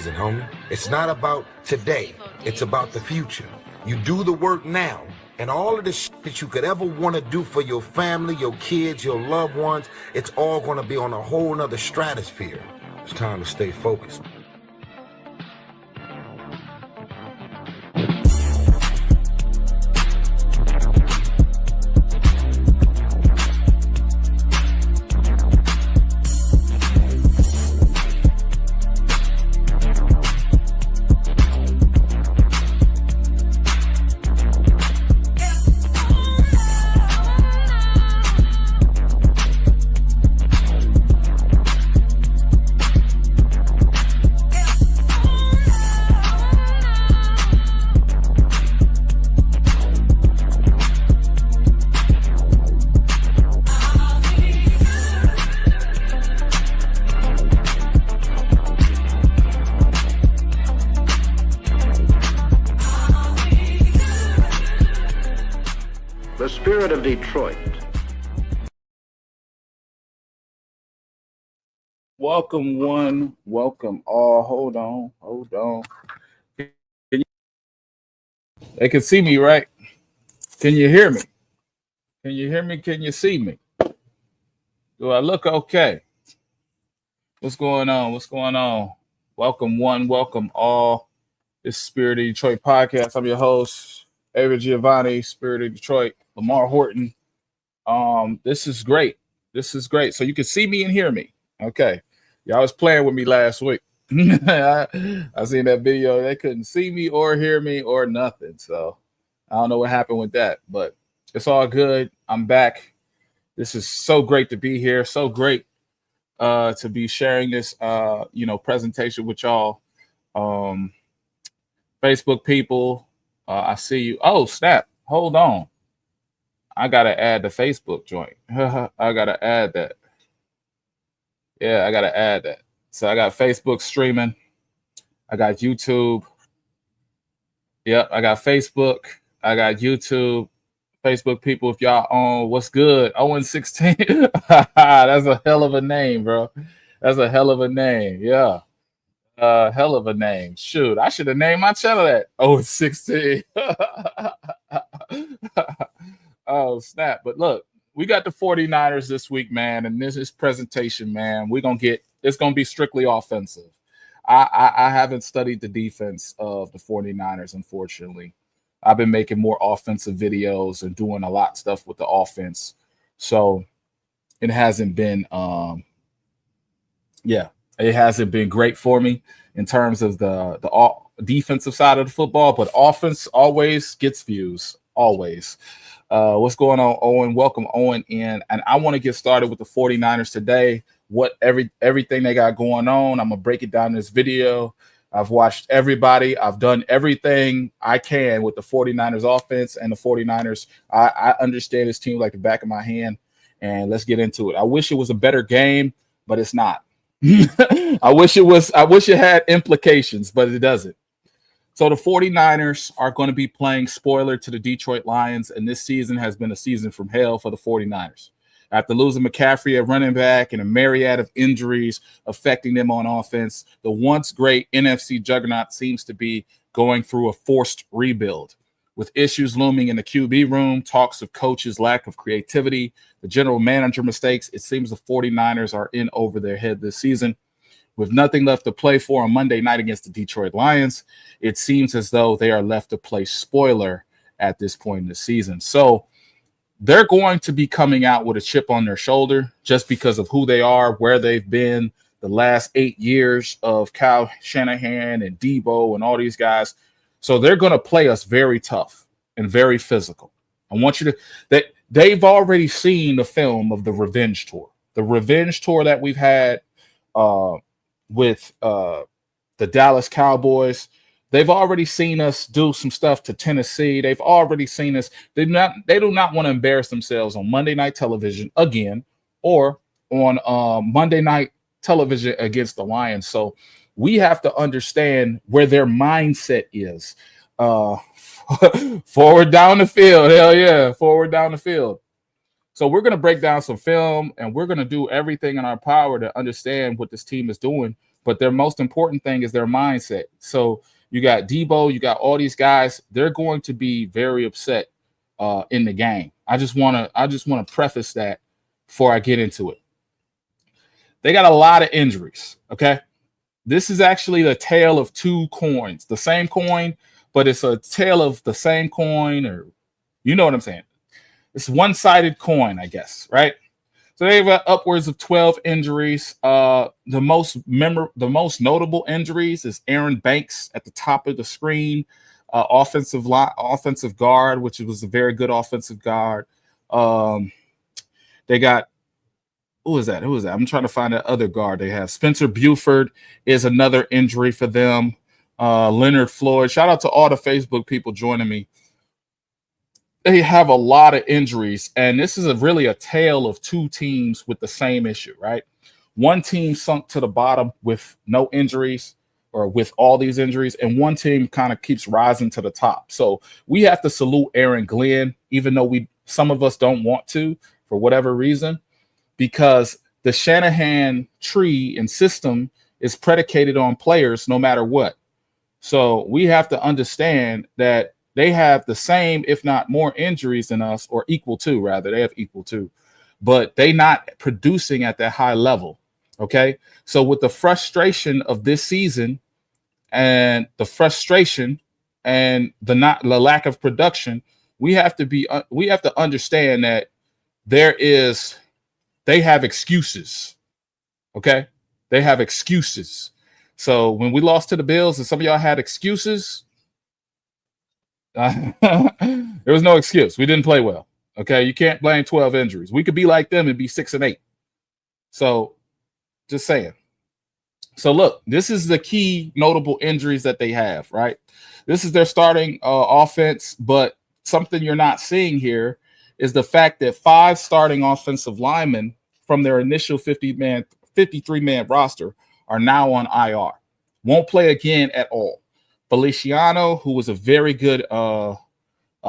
season, homie. It's not about today. It's about the future. You do the work now, and all of the shit that you could ever want to do for your family, your kids, your loved ones, it's all going to be on a whole nother stratosphere. It's time to stay focused. The spirit of Detroit. Welcome one, welcome all. Hold on. They can see me, right? Can you hear me? Can you hear me? Can you see me? Do I look okay? What's going on? Welcome one, welcome all. This is Spirit of Detroit podcast. I'm your host, Avery Giovanni, Spirit of Detroit, Lamar Horton. This is great. So you can see me and hear me. Okay. Y'all was playing with me last week. I seen that video. They couldn't see me or hear me or nothing. So I don't know what happened with that, but it's all good. I'm back. This is so great to be here. So great to be sharing this presentation with y'all. Facebook people, I see you. Oh, snap. Hold on. I gotta add the Facebook joint. I gotta add that. Yeah, I gotta add that. So I got Facebook streaming. I got YouTube. Yep, I got Facebook. I got YouTube. Facebook people, if y'all on, what's good? 0-16. That's a hell of a name, bro. That's a hell of a name. Yeah. Hell of a name. Shoot, I should have named my channel that. 0-16. Oh, snap. But look, we got the 49ers this week, man. And this presentation, man, it's going to be strictly offensive. I haven't studied the defense of the 49ers, unfortunately. I've been making more offensive videos and doing a lot of stuff with the offense. So it hasn't been, it hasn't been great for me in terms of the defensive side of the football, but offense always gets views, always. What's going on, Owen? Welcome, Owen, in. And I want to get started with the 49ers today. Everything they got going on. I'm going to break it down in this video. I've watched everybody. I've done everything I can with the 49ers offense and the 49ers. I understand this team like the back of my hand, and let's get into it. I wish it was a better game, but it's not. I wish it had implications, but it doesn't. So the 49ers are going to be playing spoiler to the Detroit Lions, and this season has been a season from hell for the 49ers. After losing McCaffrey at running back and a myriad of injuries affecting them on offense, the once great NFC juggernaut seems to be going through a forced rebuild. With issues looming in the QB room, talks of coaches' lack of creativity, the general manager mistakes, it seems the 49ers are in over their head this season. With nothing left to play for on Monday night against the Detroit Lions, it seems as though they are left to play spoiler at this point in the season. So they're going to be coming out with a chip on their shoulder just because of who they are, where they've been the last 8 years of Kyle Shanahan and Debo and all these guys. So they're going to play us very tough and very physical. I want you to – they've already seen the film of the revenge tour. The revenge tour that we've had with the Dallas Cowboys. They've already seen us do some stuff to Tennessee. They've already seen us. They do not want to embarrass themselves on Monday night television again or on Monday night television against the Lions. So we have to understand where their mindset is. Forward down the field. Hell yeah, forward down the field. So we're going to break down some film, and we're going to do everything in our power to understand what this team is doing but their most important thing is their mindset. So you got Debo, you got all these guys. They're going to be very upset in the game. I just want to preface that before I get into it. They got a lot of injuries. Okay, this is actually the tale of two coins, the same coin, but it's a tale of the same coin, or you know what I'm saying. It's one-sided coin, I guess, right? So they have upwards of 12 injuries. The most notable injuries is Aaron Banks at the top of the screen, offensive guard, which was a very good offensive guard. They got who is that? I'm trying to find that other guard they have. Spencer Buford is another injury for them. Leonard Floyd. Shout out to all the Facebook people joining me. They have a lot of injuries, and this is really a tale of two teams with the same issue, right? One team sunk to the bottom with no injuries or with all these injuries, and one team kind of keeps rising to the top. So we have to salute Aaron Glenn, even though some of us don't want to for whatever reason, because the Shanahan tree and system is predicated on players no matter what. So we have to understand that they have the same, if not more, injuries than us, or equal to, rather. They have equal to, but they not producing at that high level. Okay. So with the frustration of this season and the frustration and the lack of production, we have to understand that they have excuses. Okay. They have excuses. So when we lost to the Bills and some of y'all had excuses, there was no excuse. We didn't play well. Okay. You can't blame 12 injuries. We could be like them and be 6-8. So just saying. So look, this is the key notable injuries that they have, right? This is their starting offense, but something you're not seeing here is the fact that 5 starting offensive linemen from their initial 53-man roster are now on IR. Won't play again at all. Feliciano, who was a very good, I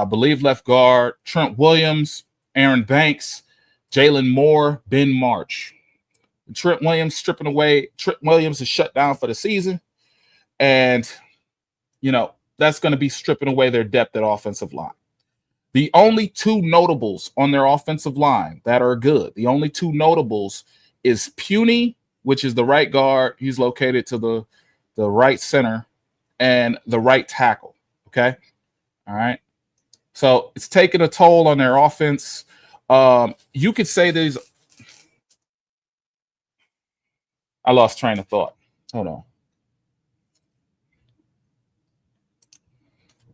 believe, left guard, Trent Williams, Aaron Banks, Jalen Moore, Ben March. Trent Williams stripping away. Trent Williams is shut down for the season. And, that's going to be stripping away their depth at offensive line. The only two notables on their offensive line that are good, the only two notables is Puny, which is the right guard. He's located to the right center, and the right tackle. Okay. All right. So it's taking a toll on their offense. You could say I lost train of thought. Hold on.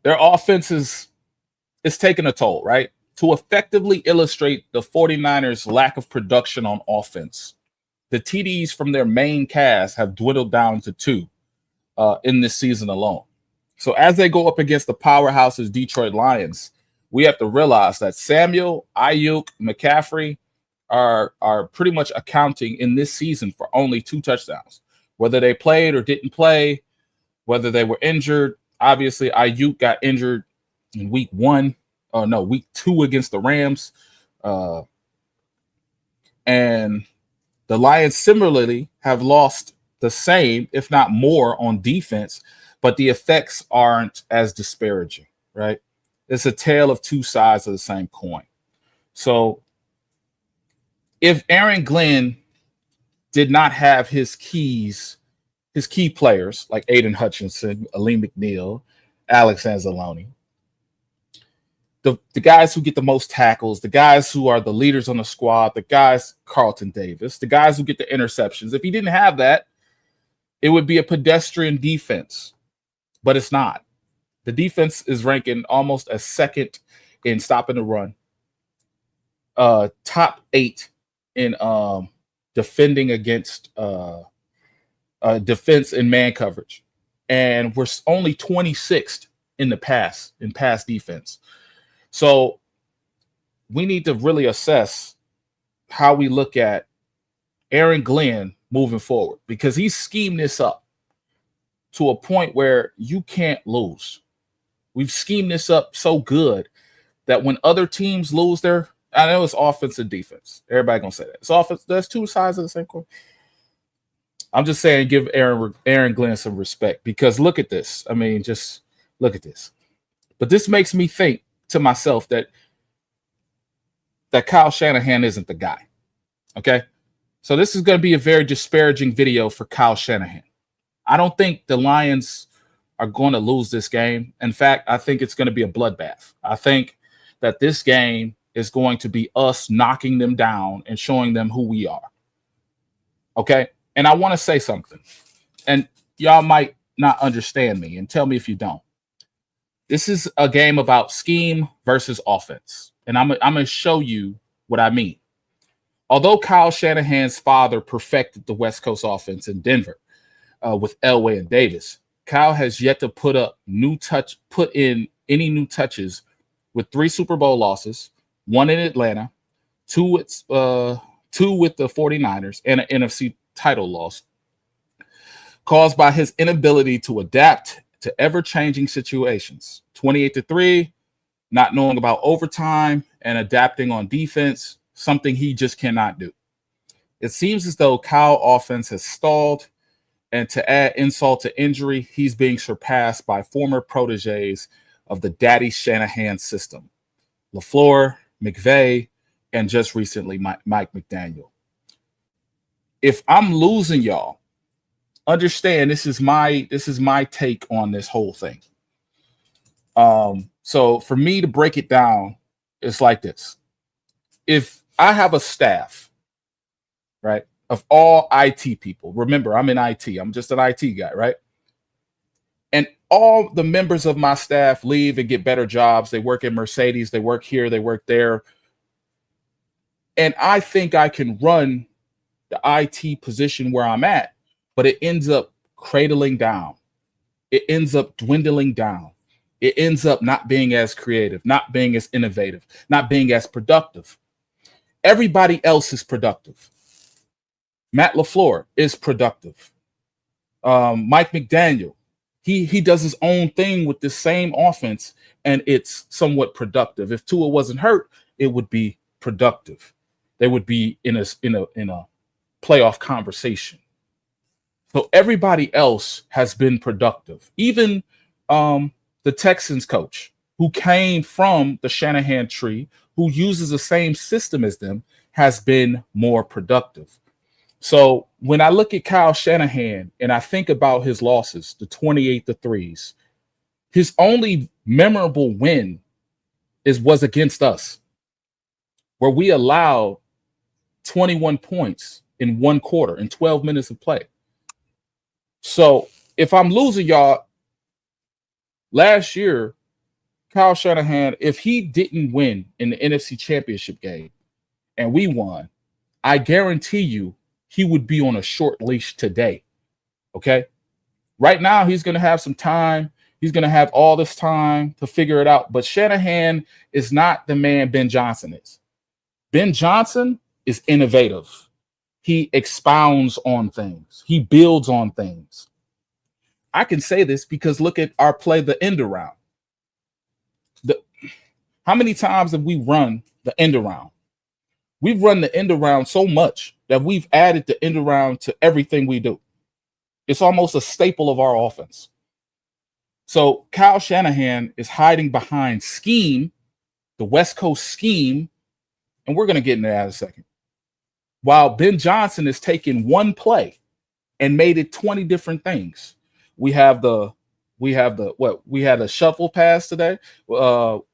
Their offense is taking a toll, right? To effectively illustrate the 49ers' lack of production on offense, the TDs from their main cast have dwindled down to 2. In this season alone. So as they go up against the powerhouses Detroit Lions, we have to realize that Samuel, Ayuk, McCaffrey are pretty much accounting in this season for only 2 touchdowns. Whether they played or didn't play, whether they were injured. Obviously, Ayuk got injured in week 2 against the Rams. And the Lions similarly have lost the same, if not more, on defense, but the effects aren't as disparaging, right? It's a tale of two sides of the same coin. So if Aaron Glenn did not have his key players like Aiden Hutchinson, Aleem McNeil, Alex Anzalone, the guys who get the most tackles, the guys who are the leaders on the squad, the guys, Carlton Davis, the guys who get the interceptions, if he didn't have that, it would be a pedestrian defense, but it's not. The defense is ranking almost as second in stopping the run, top 8 in defending against defense and man coverage, and we're only 26th in pass defense. So we need to really assess how we look at Aaron Glenn moving forward, because he's schemed this up to a point where you can't lose. We've schemed this up so good that when other teams lose I know it's offense and defense. Everybody gonna say that. It's offense. There's 2 sides of the same coin. I'm just saying, give Aaron Glenn some respect, because look at this. I mean, just look at this. But this makes me think to myself that Kyle Shanahan isn't the guy. Okay, so this is going to be a very disparaging video for Kyle Shanahan. I don't think the Lions are going to lose this game. In fact, I think it's going to be a bloodbath. I think that this game is going to be us knocking them down and showing them who we are. Okay, and I want to say something, and y'all might not understand me, and tell me if you don't. This is a game about scheme versus offense, and I'm going to show you what I mean. Although Kyle Shanahan's father perfected the West Coast offense in Denver with Elway and Davis, Kyle has yet to put in any new touches with 3 Super Bowl losses, 1 in Atlanta, 2 with the 49ers, and an NFC title loss, caused by his inability to adapt to ever-changing situations. 28-3, not knowing about overtime and adapting on defense, something he just cannot do. It seems as though Kyle offense has stalled, and to add insult to injury, he's being surpassed by former proteges of the Daddy Shanahan system, LaFleur, McVay, and just recently Mike McDaniel. If I'm losing y'all, understand this is my take on this whole thing. So for me to break it down, it's like this. If I have a staff, right, of all IT people, remember, I'm in IT. I'm just an IT guy, right? And all the members of my staff leave and get better jobs. They work at Mercedes. They work here. They work there. And I think I can run the IT position where I'm at, but it ends up cradling down. It ends up dwindling down. It ends up not being as creative, not being as innovative, not being as productive. Everybody else is productive. Matt LaFleur is productive. Mike McDaniel, he does his own thing with the same offense, and it's somewhat productive. If Tua wasn't hurt, it would be productive. They would be in a playoff conversation. So everybody else has been productive. Even the Texans coach, who came from the Shanahan tree, who uses the same system as them, has been more productive. So when I look at Kyle Shanahan and I think about his losses, the 28-3s, his only memorable win was against us, where we allowed 21 points in 1 quarter in 12 minutes of play. So if I'm losing y'all, last year, Kyle Shanahan, if he didn't win in the NFC Championship game and we won, I guarantee you he would be on a short leash today. Okay? Right now, he's going to have some time. He's going to have all this time to figure it out. But Shanahan is not the man Ben Johnson is. Ben Johnson is innovative. He expounds on things. He builds on things. I can say this because look at our play, the end around. How many times have we run the end around? We've run the end around so much that we've added the end around to everything we do. It's almost a staple of our offense. So Kyle Shanahan is hiding behind scheme, the West Coast scheme, and we're going to get into that in a second. While Ben Johnson is taking one play and made it 20 different things. We had a shuffle pass today.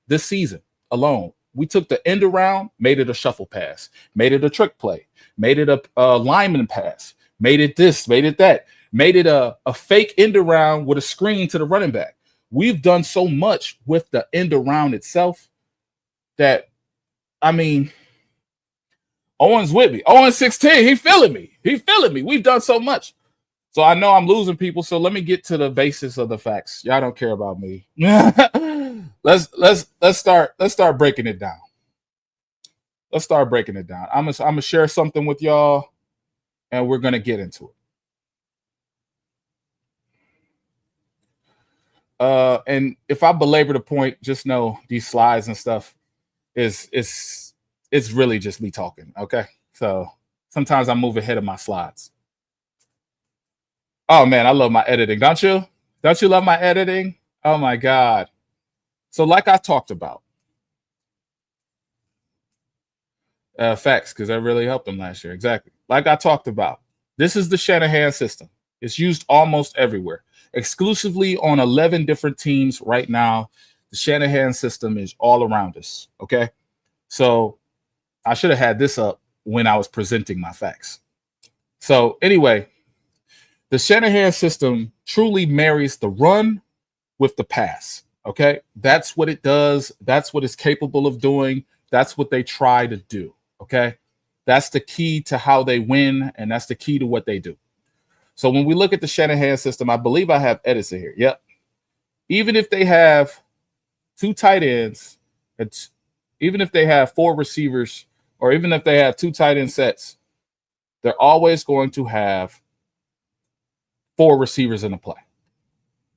This season alone, we took the end around, made it a shuffle pass, made it a trick play, made it a lineman pass, made it this, made it that, made it a fake end around with a screen to the running back. We've done so much with the end around itself that, I mean, Owen's with me. Owen 16, he feeling me. We've done so much. So I know I'm losing people. So let me get to the basis of the facts. Y'all don't care about me. Let's start breaking it down. I'm gonna share something with y'all, and we're gonna get into it. And if I belabor the point, just know these slides and stuff it's really just me talking. Okay, so sometimes I move ahead of my slides. Oh man, I love my editing. Don't you? Don't you love my editing? Oh my God. So like I talked about, facts, because that really helped them last year. Exactly. Like I talked about, this is the Shanahan system. It's used almost everywhere, exclusively on 11 different teams right now. The Shanahan system is all around us. Okay. So I should have had this up when I was presenting my facts. So anyway, the Shanahan system truly marries the run with the pass. Okay. That's what it does. That's what it's capable of doing. That's what they try to do. Okay. That's the key to how they win, and that's the key to what they do. So when we look at the Shanahan system, I believe I have Edison here. Yep. Even if they have two tight ends, it's even if they have four receivers, or even if they have two tight end sets, they're always going to have four receivers in the play.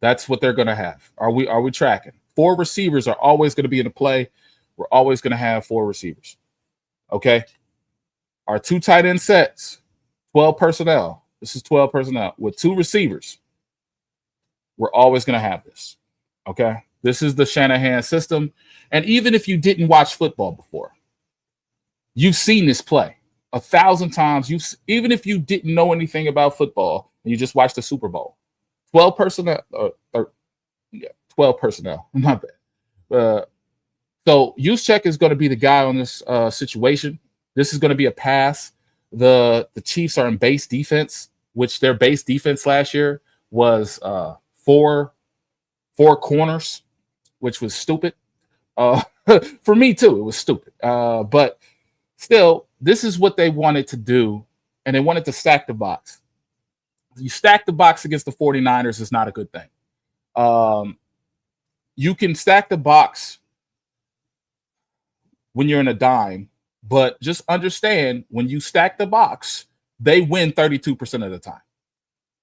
That's what they're going to have. Are we tracking? Four receivers are always going to be in the play. We're always going to have four receivers. Okay. Our two tight end sets, 12 personnel. This is 12 personnel with two receivers. We're always going to have this. Okay. This is the Shanahan system. And even if you didn't watch football before, you've seen this play 1,000 times. Even if you didn't know anything about football and you just watched the Super Bowl, 12 personnel, 12 personnel. My bad. So Juszczyk is going to be the guy on this situation. This is going to be a pass. The Chiefs are in base defense, which their base defense last year was four corners, which was stupid. For me too, it was stupid. But still, this is what they wanted to do, and they wanted to stack the box. You stack the box against the 49ers is not a good thing. You can stack the box when you're in a dime, but just understand when you stack the box, they win 32% of the time.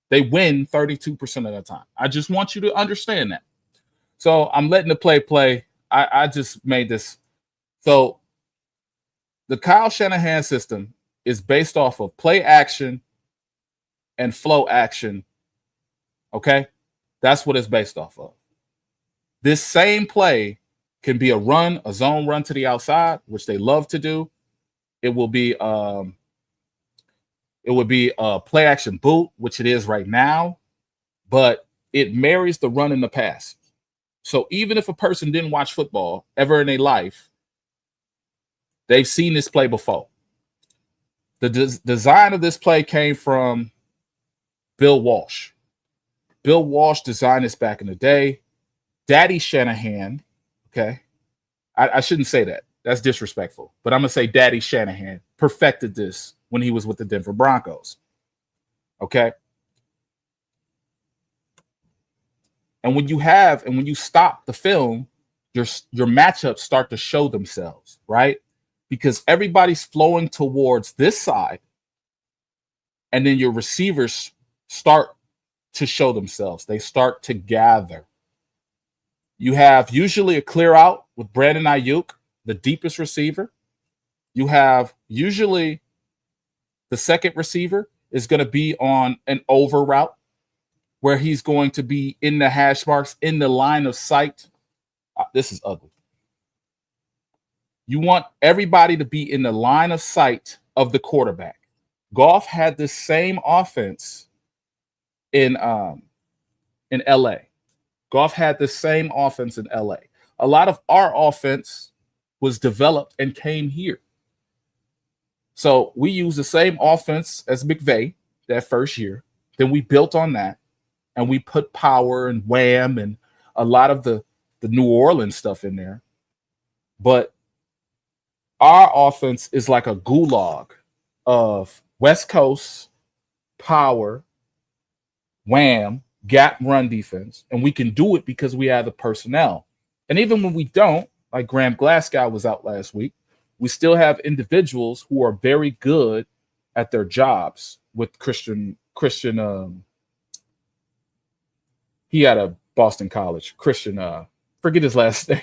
They win 32% of the time. I just want you to understand that. So I'm letting the play. I just made this. So the Kyle Shanahan system is based off of play action and flow action. Okay? That's what it's based off of. This same play can be a zone run to the outside, which they love to do. It would be a play action boot, which it is right now, but it marries the run and the pass. So even if a person didn't watch football ever in their life, they've seen this play before. The design of this play came from Bill Walsh. Bill Walsh designed this back in the day. Daddy Shanahan, okay, I shouldn't say that. That's disrespectful. But I'm going to say Daddy Shanahan perfected this when he was with the Denver Broncos. Okay. And when you stop the film, your matchups start to show themselves, right? Because everybody's flowing towards this side, and then your receivers start to show themselves. They start to gather. You have usually a clear out with Brandon Ayuk, the deepest receiver. You have usually the second receiver is going to be on an over route where he's going to be in the hash marks, in the line of sight. This is ugly. You want everybody to be in the line of sight of the quarterback. Goff had the same offense in LA. Goff had the same offense in LA. A lot of our offense was developed and came here. So we used the same offense as McVay that first year. Then we built on that, and we put power and wham and a lot of the New Orleans stuff in there. But our offense is like a gulag of West Coast power, wham, gap run defense, and we can do it because we have the personnel. And even when we don't, like Graham Glasgow was out last week, we still have individuals who are very good at their jobs. With Christian, he had a Boston College. Christian, forget his last name.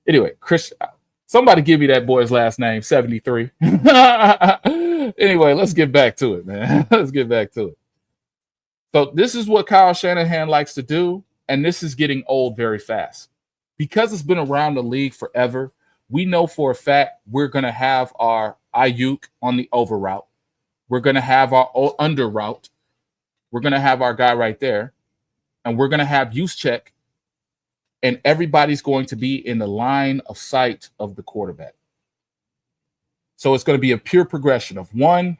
Anyway, Christian, somebody give me that boy's last name, 73. Anyway, let's get back to it, man. Let's get back to it. So this is what Kyle Shanahan likes to do, and this is getting old very fast. Because it's been around the league forever, we know for a fact we're going to have our Ayuk on the over route. We're going to have our under route. We're going to have our guy right there. And we're going to have Juszczyk. And everybody's going to be in the line of sight of the quarterback. So it's going to be a pure progression of 1,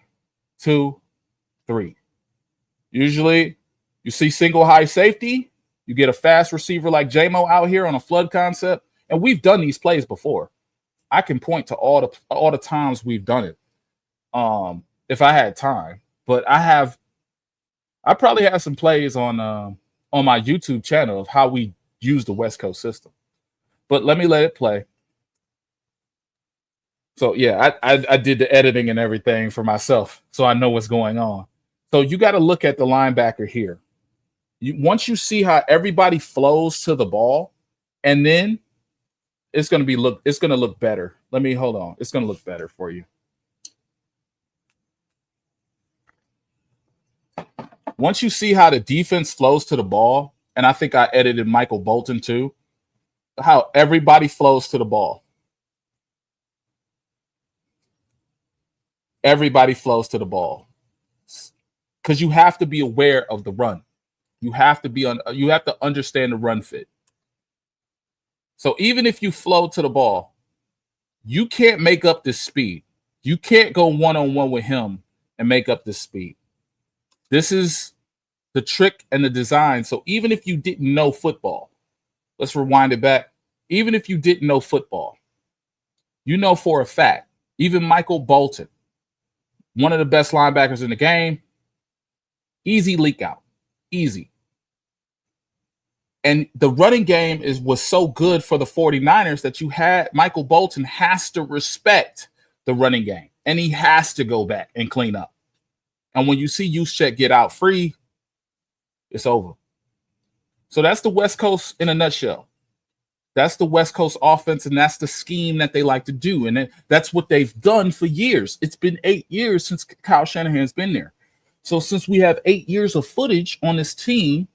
2, 3. Usually you see single high safety. You get a fast receiver like J-Mo out here on a flood concept. And we've done these plays before. I can point to all the times we've done it. If I had time. But I probably have some plays on my YouTube channel of how we use the West Coast system. But let me let it play. So yeah, I did the editing and everything for myself, so I know what's going on. So you got to look at the linebacker here. Once you see how everybody flows to the ball, and then it's going to look better. Hold on. It's going to look better for you. Once you see how the defense flows to the ball, and I think I edited Michael Bolton too, how everybody flows to the ball. Everybody flows to the ball. Because you have to be aware of the run. You have to understand the run fit. So even if you flow to the ball, you can't make up this speed. You can't go one-on-one with him and make up this speed. This is the trick and the design. So even if you didn't know football, let's rewind it back. Even if you didn't know football, you know for a fact, even Michael Bolton, one of the best linebackers in the game, easy leak out. Easy. And the running game was so good for the 49ers that Michael Bolton has to respect the running game. And he has to go back and clean up. And when you see Juszczyk get out free, it's over. So that's the West Coast in a nutshell. That's the West Coast offense, and that's the scheme that they like to do. And that's what they've done for years. It's been 8 years since Kyle Shanahan's been there. So since we have 8 years of footage on this team,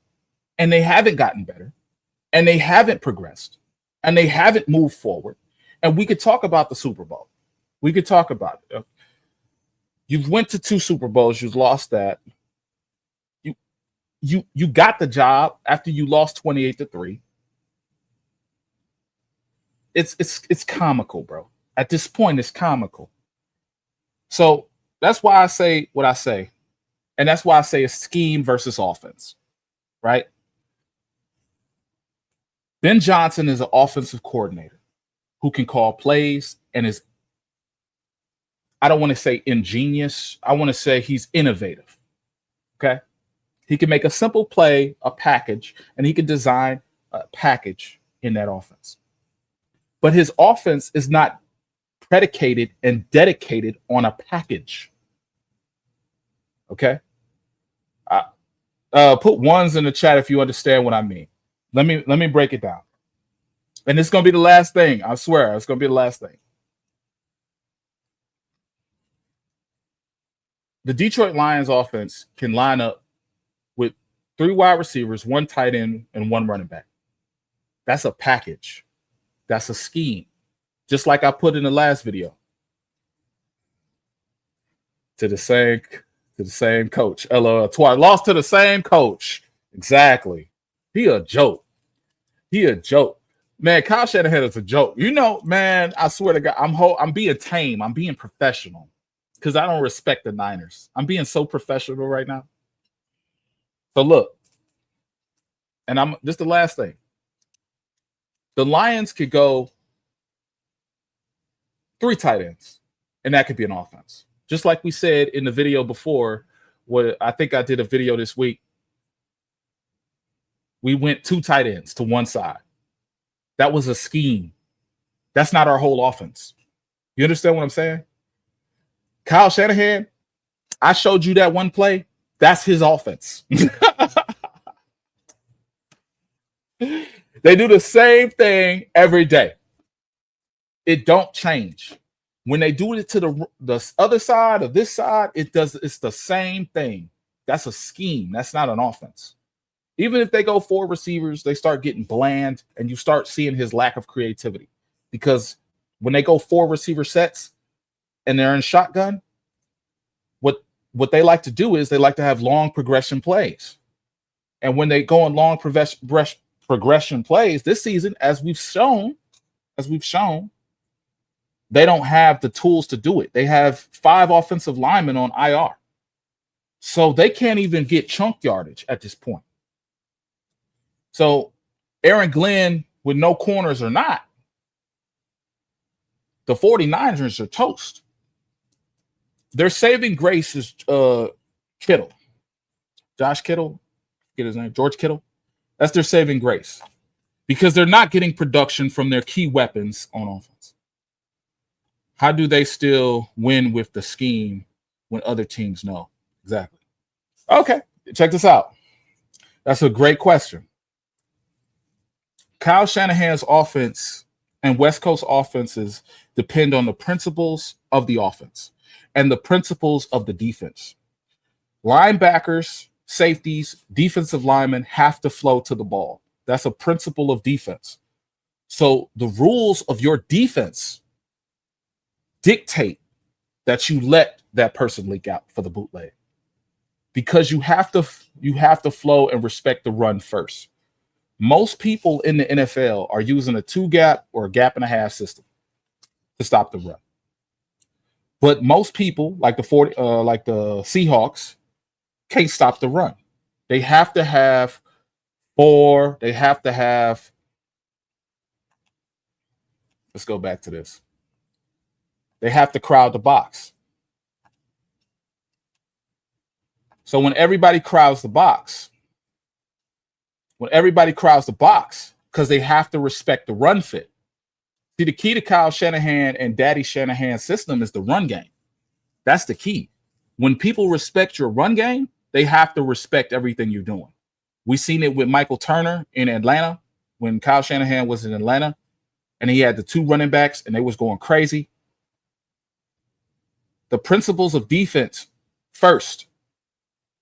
and they haven't gotten better, and they haven't progressed, and they haven't moved forward, and we could talk about the Super Bowl. We could talk about it. You've went to 2 Super Bowls. You've lost that. You got the job after you lost 28-3. It's comical, bro. At this point, it's comical. So that's why I say what I say. And that's why I say it's scheme versus offense, right? Ben Johnson is an offensive coordinator who can call plays and is, I don't want to say ingenious. I want to say he's innovative, okay? He can make a simple play, a package, and he can design a package in that offense. But his offense is not predicated and dedicated on a package. Okay? Put ones in the chat if you understand what I mean. Let me break it down. And it's going to be the last thing. I swear, it's going to be the last thing. The Detroit Lions offense can line up with 3 wide receivers, 1 tight end, and 1 running back. That's a package. That's a scheme. Just like I put in the last video. To the same coach. Twice lost to the same coach. Exactly. He a joke. Man, Kyle Shanahan is a joke. You know, man, I swear to God, I'm being tame. I'm being professional. Because I don't respect the Niners. I'm being so professional right now. So look. And this is the last thing. The Lions could go 3 tight ends, and that could be an offense. Just like we said in the video before, what I think I did a video this week. We went 2 tight ends to one side. That was a scheme. That's not our whole offense. You understand what I'm saying? Kyle Shanahan, I showed you that one play. That's his offense. They do the same thing every day. It don't change. When they do it to the other side or this side, it's the same thing. That's a scheme. That's not an offense. Even if they go 4 receivers, they start getting bland, and you start seeing his lack of creativity. Because when they go 4 receiver sets and they're in shotgun, what they like to do is they like to have long progression plays. And when they go on long progression plays this season, as we've shown, they don't have the tools to do it. They have 5 offensive linemen on IR. So they can't even get chunk yardage at this point. So Aaron Glenn, with no corners or not, the 49ers are toast. Their saving grace is Kittle. Josh Kittle, get his name, George Kittle. That's their saving grace because they're not getting production from their key weapons on offense. How do they still win with the scheme when other teams know? Exactly. Okay, check this out. That's a great question. Kyle Shanahan's offense and West Coast offenses depend on the principles of the offense and the principles of the defense. Linebackers, safeties, defensive linemen have to flow to the ball. That's a principle of defense. So the rules of your defense dictate that you let that person leak out for the bootleg, because you have to flow and respect the run first. Most people in the NFL are using a 2-gap or a gap-and-a-half system to stop the run. But most people, like the Seahawks, can't stop the run. They have to have 4. They have to have. Let's go back to this. They have to crowd the box. So when everybody crowds the box, because they have to respect the run fit. See, the key to Kyle Shanahan and Daddy Shanahan's system is the run game. That's the key. When people respect your run game, they have to respect everything you're doing. We seen it with Michael Turner in Atlanta when Kyle Shanahan was in Atlanta, and he had the 2 running backs, and they was going crazy. The principles of defense first.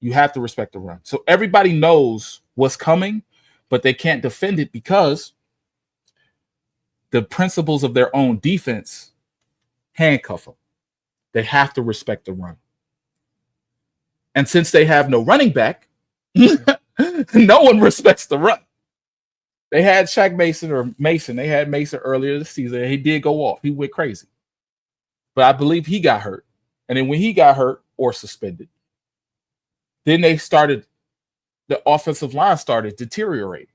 You have to respect the run. So everybody knows what's coming, but they can't defend it because the principles of their own defense handcuff them. They have to respect the run. And since they have no running back, no one respects the run. They had Shaq Mason. They had Mason earlier this season. He did go off. He went crazy. But I believe he got hurt. And then when he got hurt or suspended, then the offensive line started deteriorating.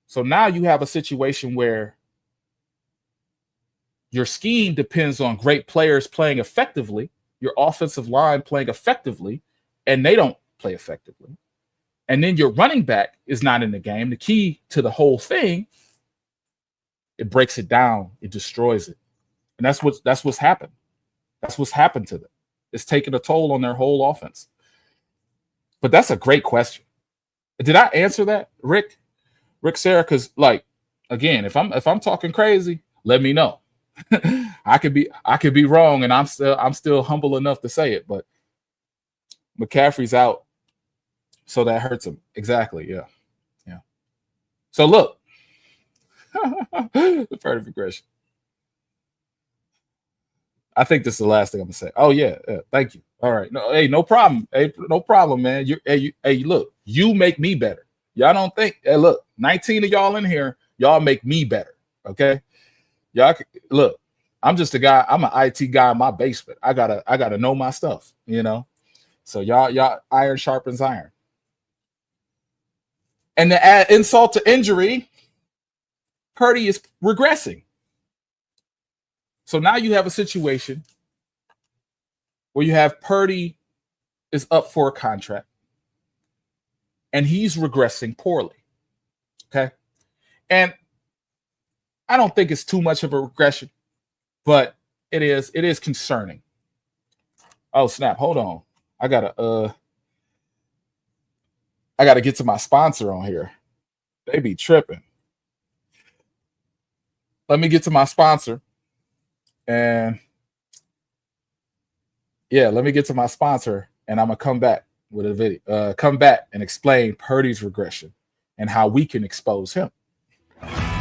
So now you have a situation where your scheme depends on great players playing effectively, your offensive line playing effectively, and they don't play effectively. And then your running back is not in the game. The key to the whole thing, it breaks it down, it destroys it. And that's what's happened. That's what's happened to them. It's taken a toll on their whole offense. But that's a great question. Did I answer that, Rick Sarah? Because, like, again, if I'm talking crazy, let me know. I could be wrong, and I'm still humble enough to say it. But McCaffrey's out, so that hurts him. Exactly. Yeah. So look, the perfect regression. I think this is the last thing I'm gonna say. Oh yeah, thank you. All right, no problem. Hey, no problem, man. Look, you make me better. Y'all don't think? Hey, look, 19 of y'all in here, y'all make me better. Okay, y'all look. I'm just a guy. I'm an IT guy in my basement. I gotta know my stuff. So y'all iron sharpens iron. And to add insult to injury, Purdy is regressing. So now you have a situation where you have Purdy is up for a contract and he's regressing poorly. Okay. And I don't think it's too much of a regression, but it is concerning. Oh, snap. Hold on. I gotta get to my sponsor on here. They be tripping. Let me get to my sponsor. And yeah, let me get to my sponsor and I'm going to come back. with a video. Come back and explain Purdy's regression and how we can expose him.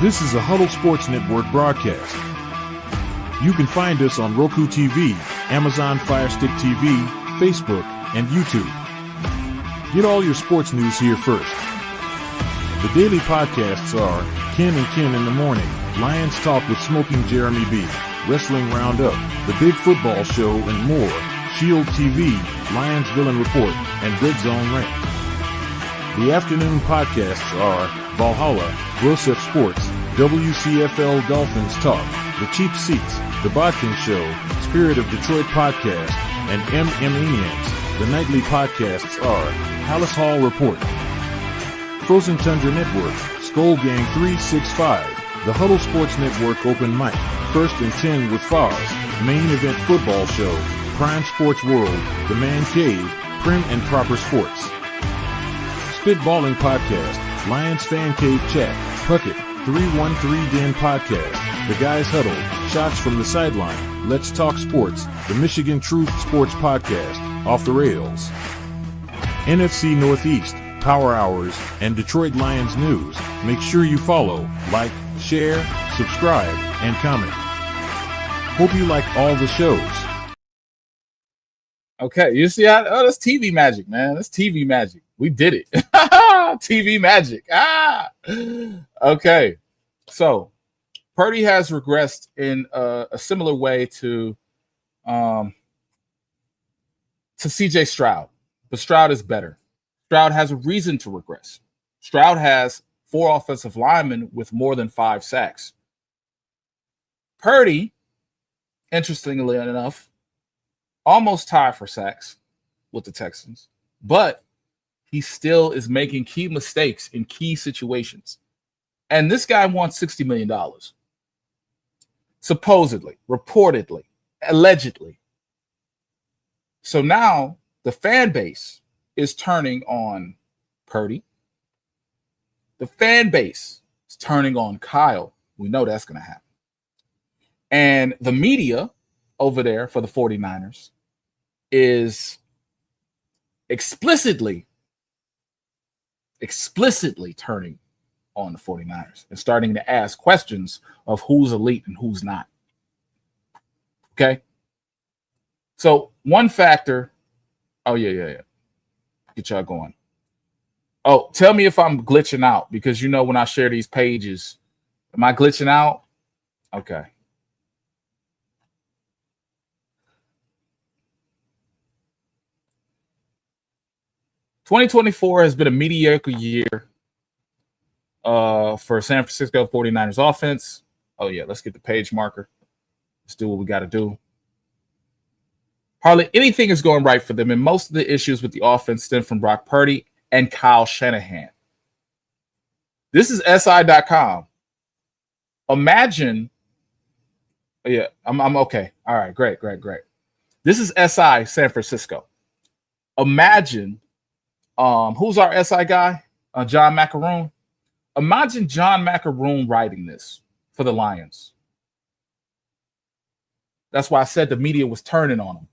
This is a Huddle Sports Network broadcast. You can find us on Roku TV, Amazon Fire Stick TV, Facebook, and YouTube. Get all your sports news here first. The daily podcasts are Ken and Ken in the Morning, Lions Talk with Smoking Jeremy B, Wrestling Roundup, The Big Football Show, and more, Shield TV, Lions Villain Report, and Red Zone Rant. The afternoon podcasts are Valhalla, Grosef Sports, WCFL Dolphins Talk, The Cheap Seats, The Bodkin Show, Spirit of Detroit Podcast, and MM The nightly podcasts are Palace Hall Report, Frozen Tundra Network, Skull Gang 365, the Huddle Sports Network Open Mic, First and 10 with Foz, Main Event Football Show, Prime Sports World, The Man Cave, Prim and Proper Sports. Spitballing Podcast, Lions Fan Cave Chat, Puckett, 313 Den Podcast, The Guys Huddle, Shots from the Sideline, Let's Talk Sports, The Michigan Truth Sports Podcast, Off the Rails, NFC Northeast, Power Hours, and Detroit Lions News. Make sure you follow, like, share, subscribe, and comment. Hope you like all the shows. Okay, you see how that's TV magic, man. That's TV magic. We did it. TV magic. Okay. So Purdy has regressed in a similar way to CJ Stroud, but Stroud is better. Stroud has a reason to regress. Stroud has 4 offensive linemen with more than 5 sacks. Purdy, interestingly enough, almost tied for sacks with the Texans, but he still is making key mistakes in key situations. And this guy wants $60 million. Supposedly, reportedly, allegedly. So now the fan base is turning on Purdy. The fan base is turning on Kyle. We know that's going to happen. And the media over there for the 49ers is explicitly turning on the 49ers and starting to ask questions of who's elite and who's not. Okay? So one factor, yeah. Get y'all going. Oh, tell me if I'm glitching out, because you know when I share these pages, am I glitching out? Okay. "2024 has been a mediocre year for San Francisco 49ers offense." Oh, yeah, let's get the page marker. Let's do what we got to do. "Hardly anything is going right for them, and most of the issues with the offense stem from Brock Purdy and Kyle Shanahan." This is SI.com. Imagine. Yeah, I'm okay. All right, great. This is SI San Francisco. Imagine, who's our SI guy? John Macaroon. Imagine John Macaroon writing this for the Lions. That's why I said the media was turning on him.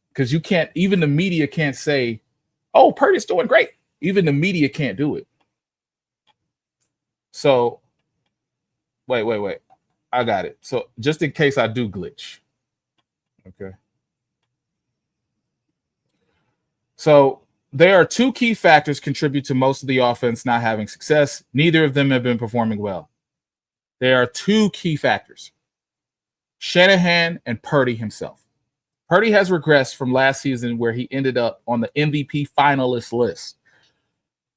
Because even the media can't say, "Oh, Purdy's doing great." Even the media can't do it. So, wait. I got it. So, just in case I do glitch. Okay. So, there are 2 key factors contribute to most of the offense not having success. Neither of them have been performing well. There are 2 key factors: Shanahan and Purdy himself. Purdy has regressed from last season, where he ended up on the MVP finalist list.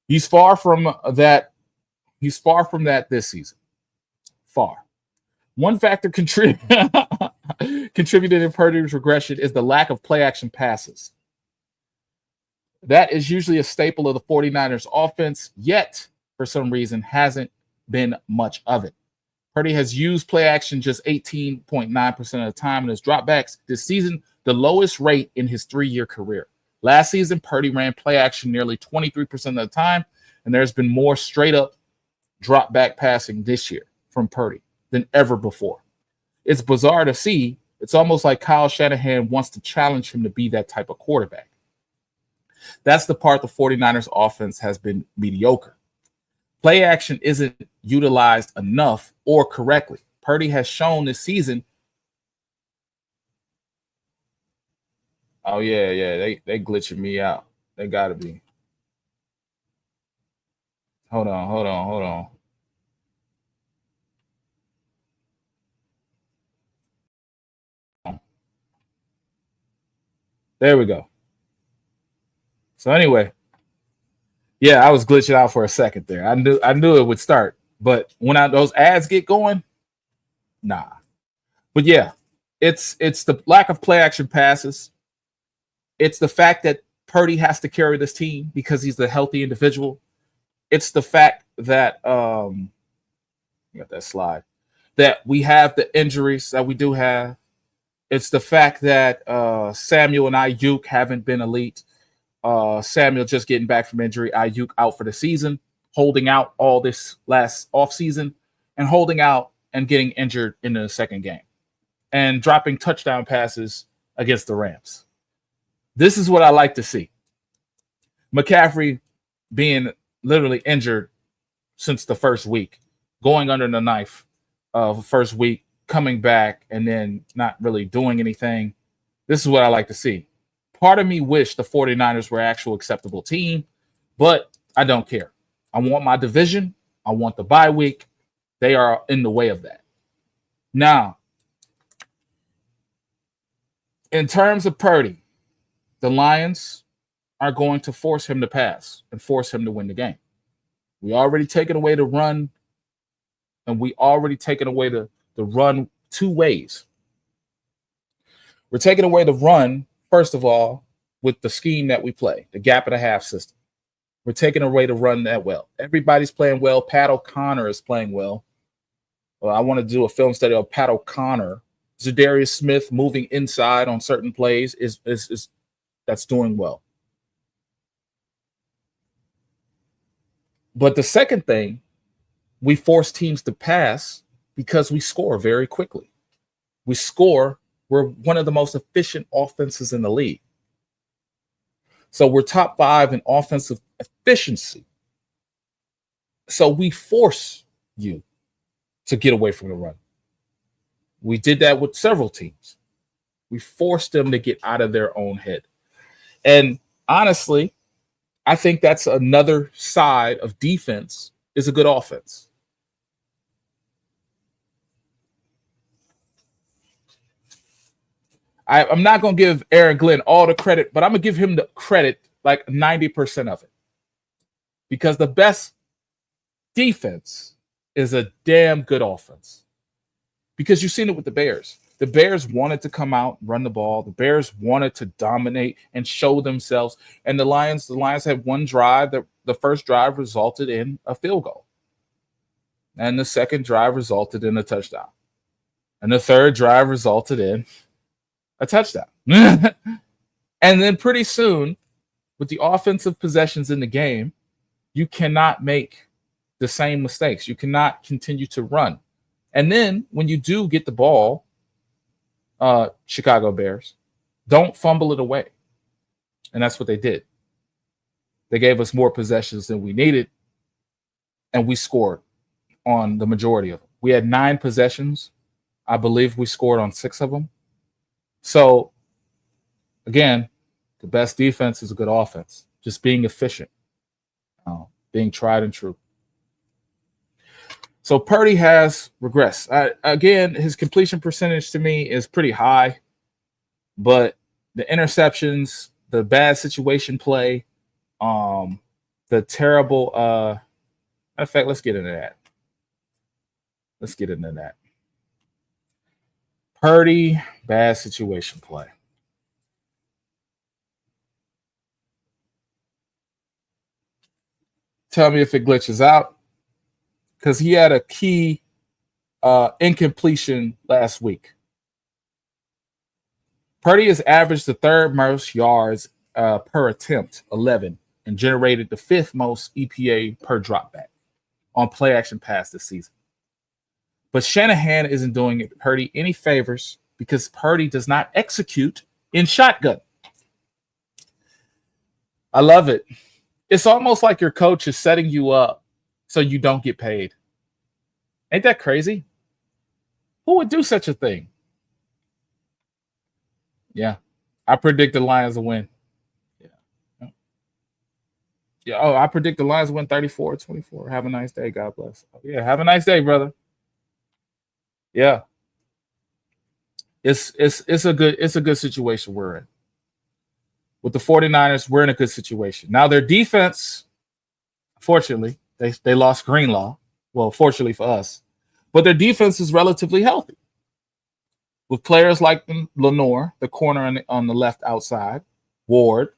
He's far from that this season. Far. One factor contributed to Purdy's regression is the lack of play action passes. That is usually a staple of the 49ers offense, yet for some reason hasn't been much of it. Purdy has used play action just 18.9% of the time, and his dropbacks this season the lowest rate in his 3-year career. Last season, Purdy ran play action nearly 23% of the time, and there's been more straight-up drop-back passing this year from Purdy than ever before. It's bizarre to see. It's almost like Kyle Shanahan wants to challenge him to be that type of quarterback. That's the part the 49ers offense has been mediocre. Play action isn't utilized enough or correctly. Purdy has shown this season. Oh, yeah. They glitching me out. They got to be. Hold on. There we go. So anyway, yeah, I was glitching out for a second there. I knew it would start, but when those ads get going, nah. But yeah, it's the lack of play action passes. It's the fact that Purdy has to carry this team because he's the healthy individual. It's the fact that got that slide, that we have the injuries that we do have. It's the fact that Samuel and Ayuk haven't been elite. Samuel just getting back from injury. Ayuk out for the season, holding out all this last offseason, and holding out and getting injured in the second game, and dropping touchdown passes against the Rams. This is what I like to see. McCaffrey being literally injured since the first week, going under the knife first week, coming back, and then not really doing anything. This is what I like to see. Part of me wish the 49ers were an actual acceptable team, but I don't care. I want my division. I want the bye week. They are in the way of that. Now, in terms of Purdy, the Lions are going to force him to pass and force him to win the game. We already taken away the run, and we already taken away the run two ways. We're taking away the run, first of all, with the scheme that we play, the gap and a half system. We're taking away the run that well. Everybody's playing well. Pat O'Connor is playing well. I want to do a film study of Pat O'Connor. Zadarius Smith moving inside on certain plays is that's doing well. But the second thing, we force teams to pass because we score very quickly. We're one of the most efficient offenses in the league. So we're top 5 in offensive efficiency. So we force you to get away from the run. We did that with several teams. We forced them to get out of their own head. And honestly, I think that's another side of defense is a good offense. I'm not going to give Aaron Glenn all the credit, but I'm going to give him the credit, like 90% of it. Because the best defense is a damn good offense. Because you've seen it with the Bears. The Bears wanted to come out, run the ball. The Bears wanted to dominate and show themselves. And the Lions had one drive. The first drive resulted in a field goal. And the second drive resulted in a touchdown. And the third drive resulted in a touchdown. And then pretty soon, with the offensive possessions in the game, you cannot make the same mistakes. You cannot continue to run. And then when you do get the ball, Chicago Bears, don't fumble it away. And that's what they did. They gave us more possessions than we needed, and we scored on the majority of them. We had 9 possessions. I believe we scored on 6 of them. So, again, the best defense is a good offense. Just being efficient, being tried and true. So Purdy has regressed. Again, his completion percentage to me is pretty high, but the interceptions, the bad situation play, the terrible matter of fact, let's get into that. Purdy, bad situation play. Tell me if it glitches out, because he had a key incompletion last week. Purdy has averaged the 3rd most yards per attempt, 11, and generated the 5th most EPA per dropback on play action pass this season. But Shanahan isn't doing Purdy any favors because Purdy does not execute in shotgun. I love it. It's almost like your coach is setting you up so you don't get paid. Ain't that crazy? Who would do such a thing? Yeah. I predict the Lions will win. Yeah. Yeah. Oh, I predict the Lions win 34-24. Have a nice day. God bless. Yeah. Have a nice day, brother. Yeah. It's a good situation we're in. With the 49ers, we're in a good situation. Now their defense, fortunately, they lost Greenlaw. Well, fortunately for us. But their defense is relatively healthy. With players like Lenore, the corner on the left outside, Ward,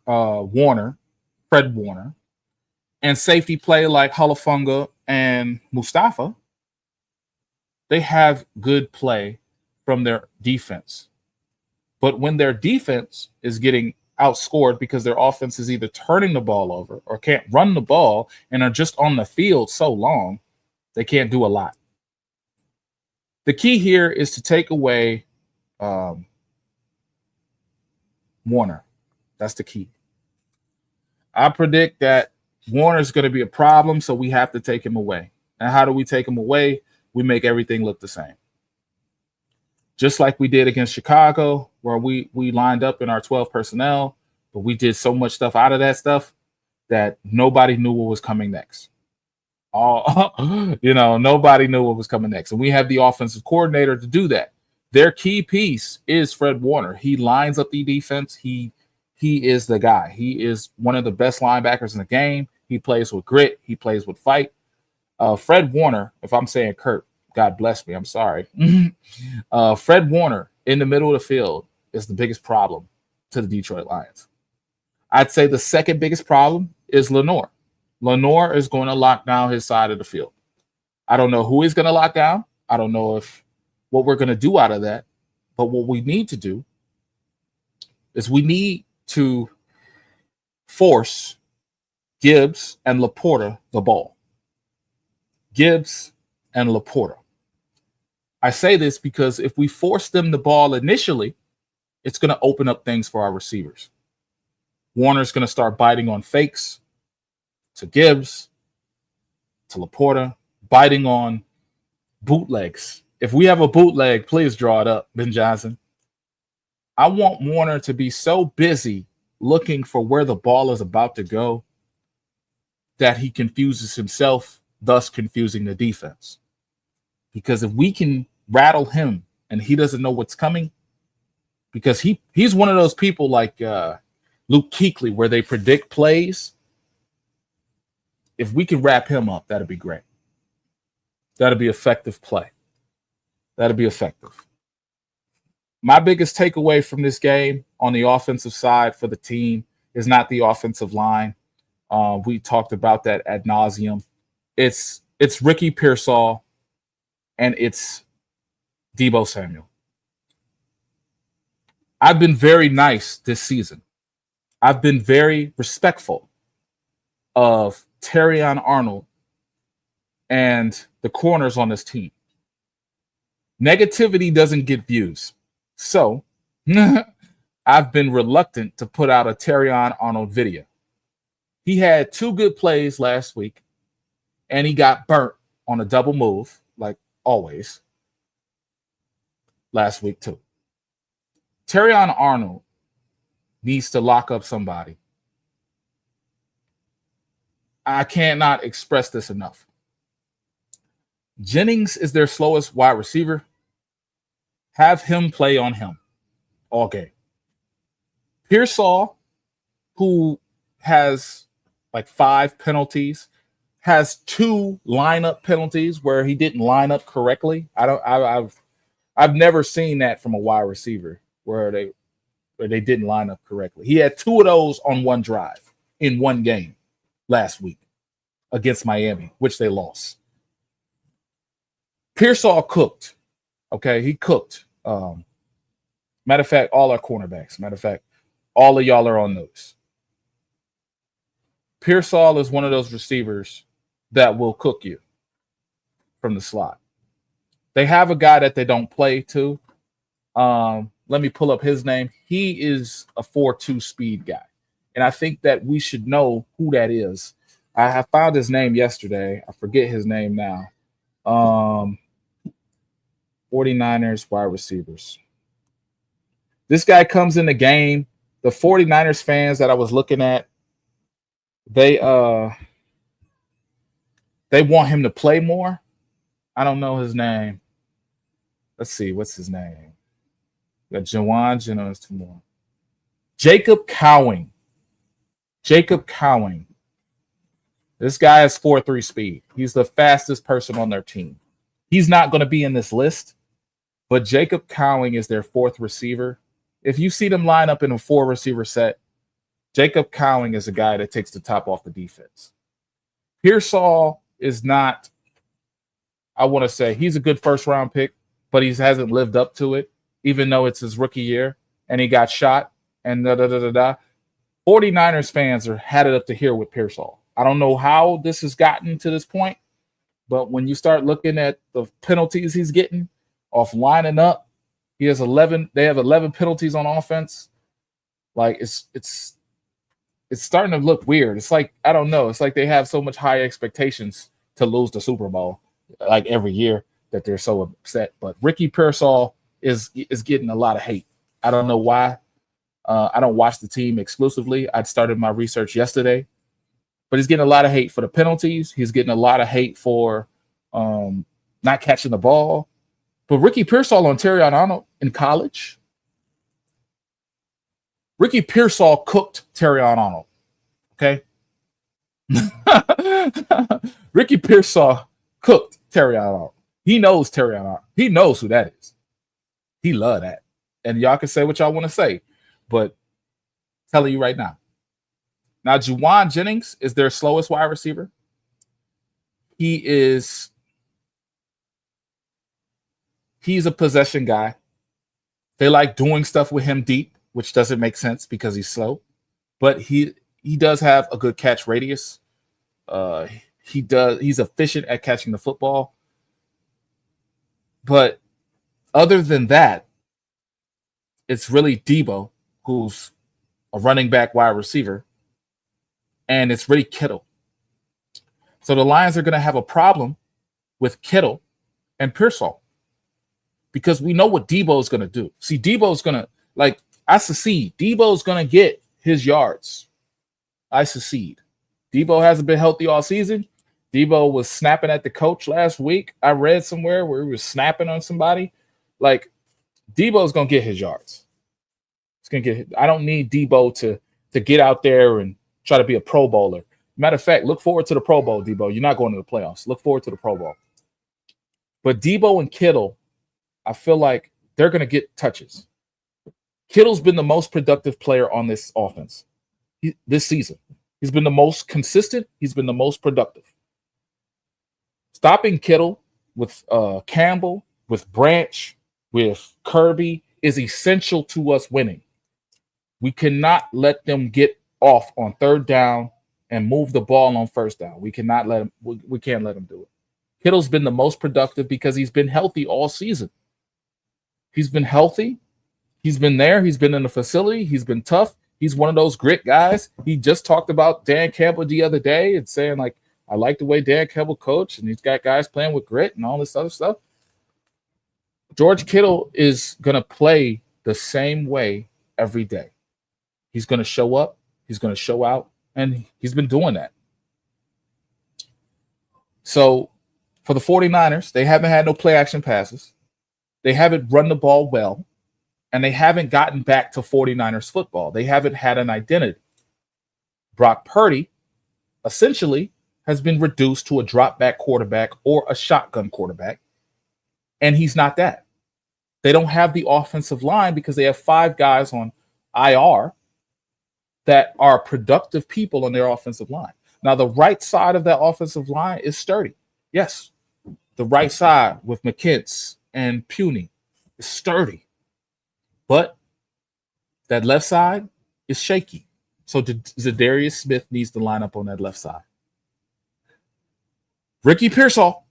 Warner, Fred Warner, and safety play like Halafunga and Mustafa, they have good play from their defense. But when their defense is getting outscored because their offense is either turning the ball over or can't run the ball and are just on the field so long, they can't do a lot. The key here is to take away Warner. That's the key. I predict that Warner is going to be a problem, so we have to take him away. And how do we take him away? We make everything look the same. Just like we did against Chicago, where we lined up in our 12 personnel, but we did so much stuff out of that stuff that nobody knew what was coming next. Nobody knew what was coming next. And we have the offensive coordinator to do that. Their key piece is Fred Warner. He lines up the defense. He is the guy. He is one of the best linebackers in the game. He plays with grit. He plays with fight. Fred Warner, if I'm saying Kurt, God bless me, I'm sorry. Fred Warner in the middle of the field is the biggest problem to the Detroit Lions. I'd say the second biggest problem is Lenore. Lenore is going to lock down his side of the field. I don't know who he's going to lock down. I don't know what we're going to do out of that. But what we need to do is we need to force Gibbs and Laporta the ball. Gibbs and Laporta. I say this because if we force them the ball initially, it's going to open up things for our receivers. Warner's going to start biting on fakes to Gibbs, to Laporta, biting on bootlegs. If we have a bootleg, please draw it up, Ben Johnson. I want Warner to be so busy looking for where the ball is about to go that he confuses himself, thus confusing the defense. Because if we can rattle him and he doesn't know what's coming, because he's one of those people like Luke Kuechly where they predict plays. If we can wrap him up, that'd be great. That'd be effective play. That'd be effective. My biggest takeaway from this game on the offensive side for the team is not the offensive line. We talked about that ad nauseum. It's Ricky Pearsall and it's Deebo Samuel. I've been very nice this season. I've been very respectful of Terrion Arnold and the corners on this team. Negativity doesn't get views. So I've been reluctant to put out a Terrion Arnold video. He had 2 good plays last week, and he got burnt on a double move, like always, last week too. Terrion Arnold needs to lock up somebody. I cannot express this enough. Jennings is their slowest wide receiver. Have him play on him all game. Pearsall, who has like 5 penalties, has 2 lineup penalties where he didn't line up correctly. I've never seen that from a wide receiver where they didn't line up correctly. He had 2 of those on one drive in one game last week against Miami, which they lost. Pearsall cooked. Okay, he cooked. Matter of fact, all our cornerbacks. Matter of fact, all of y'all are on those. Pearsall is one of those receivers that will cook you from the slot. They have a guy that they don't play to. Let me pull up his name. He is a 4.2 speed guy. And I think that we should know who that is. I have found his name yesterday. I forget his name now. 49ers wide receivers. This guy comes in the game. The 49ers fans that I was looking at, they want him to play more. I don't know his name. Let's see, what's his name? Got Jawan, there's two more. Jacob Cowing. Jacob Cowing. This guy has 4.3 speed. He's the fastest person on their team. He's not going to be in this list, but Jacob Cowing is their fourth receiver. If you see them line up in a 4-receiver set, Jacob Cowing is a guy that takes the top off the defense. Pearsall is not, I want to say, he's a good first-round pick, but he hasn't lived up to it, even though it's his rookie year, and he got shot, and da-da-da-da-da. 49ers fans are had it up to here with Pearsall. I don't know how this has gotten to this point, but when you start looking at the penalties he's getting off lining up, he has 11. They have 11 penalties on offense. Like it's starting to look weird. It's like, I don't know. It's like they have so much high expectations to lose the Super Bowl like every year that they're so upset. But Ricky Pearsall is getting a lot of hate. I don't know why. I don't watch the team exclusively. I started my research yesterday, but he's getting a lot of hate for the penalties. He's getting a lot of hate for not catching the ball. But Ricky Pearsall on Terrion Arnold in college, Ricky Pearsall cooked Terrion Arnold. Okay. Ricky Pearsall cooked Terrion Arnold. He knows Terrion Arnold. He knows who that is. He love that. And y'all can say what y'all want to say, but I'm telling you right now. Now, Juwan Jennings is their slowest wide receiver. He's a possession guy. They like doing stuff with him deep, which doesn't make sense because he's slow. But he does have a good catch radius. He's efficient at catching the football. But other than that, it's really Debo, who's a running back wide receiver, and it's really Kittle. So the Lions are going to have a problem with Kittle and Pearsall because we know what Debo is going to do. See, Debo's going to, like, I secede. Debo's going to get his yards. I secede. Debo hasn't been healthy all season. Debo was snapping at the coach last week. I read somewhere where he was snapping on somebody. Like, Debo's going to get his yards. It's going to get. I don't need Debo to get out there and try to be a Pro Bowler. Matter of fact, look forward to the Pro Bowl, Debo. You're not going to the playoffs. Look forward to the Pro Bowl. But Debo and Kittle, I feel like they're going to get touches. Kittle's been the most productive player on this offense this season. He's been the most consistent. He's been the most productive. Stopping Kittle with Campbell, with Branch, with Kirby is essential to us winning. We cannot let them get off on third down and move the ball on first down. We cannot let them. We can't let them do it. Kittle's been the most productive because he's been healthy all season. He's been healthy. He's been there. He's been in the facility. He's been tough. He's one of those grit guys. He just talked about Dan Campbell the other day and saying, like, I like the way Dan Campbell coached, and he's got guys playing with grit and all this other stuff. George Kittle is going to play the same way every day. He's going to show up. He's going to show out, and he's been doing that. So for the 49ers, they haven't had no play-action passes. They haven't run the ball well, and they haven't gotten back to 49ers football. They haven't had an identity. Brock Purdy essentially has been reduced to a drop-back quarterback or a shotgun quarterback, and he's not that. They don't have the offensive line because they have 5 guys on IR that are productive people on their offensive line. Now, the right side of that offensive line is sturdy. Yes, the right side with McKinnis and Puny is sturdy. But that left side is shaky. So Zadarius Smith needs to line up on that left side. Ricky Pearsall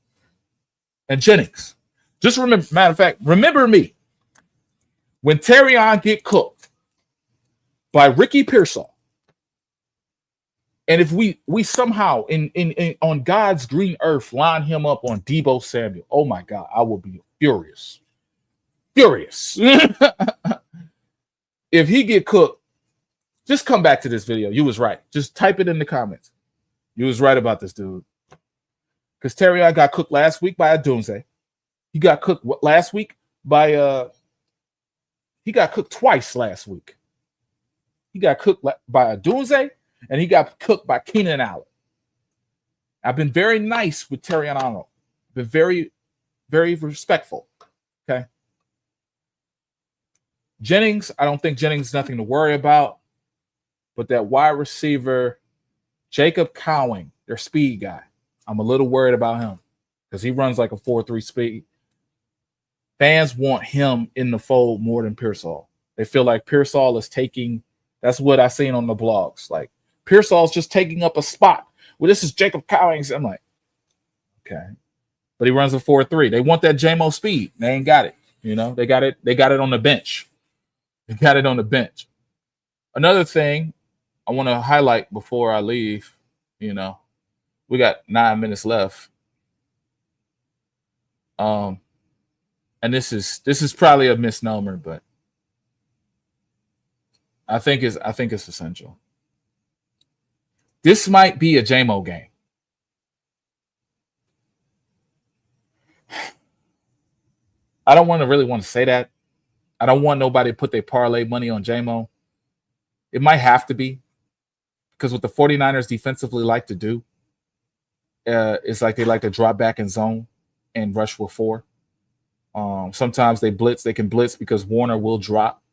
and Jennings. Just remember, matter of fact, remember me. When Terrion get cooked by Ricky Pearsall, And if we somehow in on God's green earth line him up on Deebo Samuel, oh my God, I will be furious. Furious. If he get cooked, just come back to this video. You was right. Just type it in the comments. You was right about this dude. Because Terrion got cooked last week by a Dunze. He got cooked last week by he got cooked twice last week. He got cooked by a Dunze, and he got cooked by Keenan Allen. I've been very nice with Terrion Arnold. Been very, very respectful. Okay. Jennings, I don't think Jennings is nothing to worry about. But that wide receiver, Jacob Cowing, their speed guy, I'm a little worried about him because he runs like a 4.3 speed. Fans want him in the fold more than Pearsall. They feel like Pearsall is taking, that's what I seen on the blogs. Like Pearsall's just taking up a spot. Well, this is Jacob Cowings. I'm like, okay. But he runs a 4.3. They want that JMO speed. They ain't got it. You know, they got it on the bench. They got it on the bench. Another thing I want to highlight before I leave, you know, we got 9 minutes left. And this is probably a misnomer, but I think it's essential. This might be a JMO game. I don't really want to say that. I don't want nobody to put their parlay money on JMO. It might have to be because what the 49ers defensively like to do is like they like to drop back in zone and rush with 4. Sometimes they blitz. They can blitz because Warner will drop,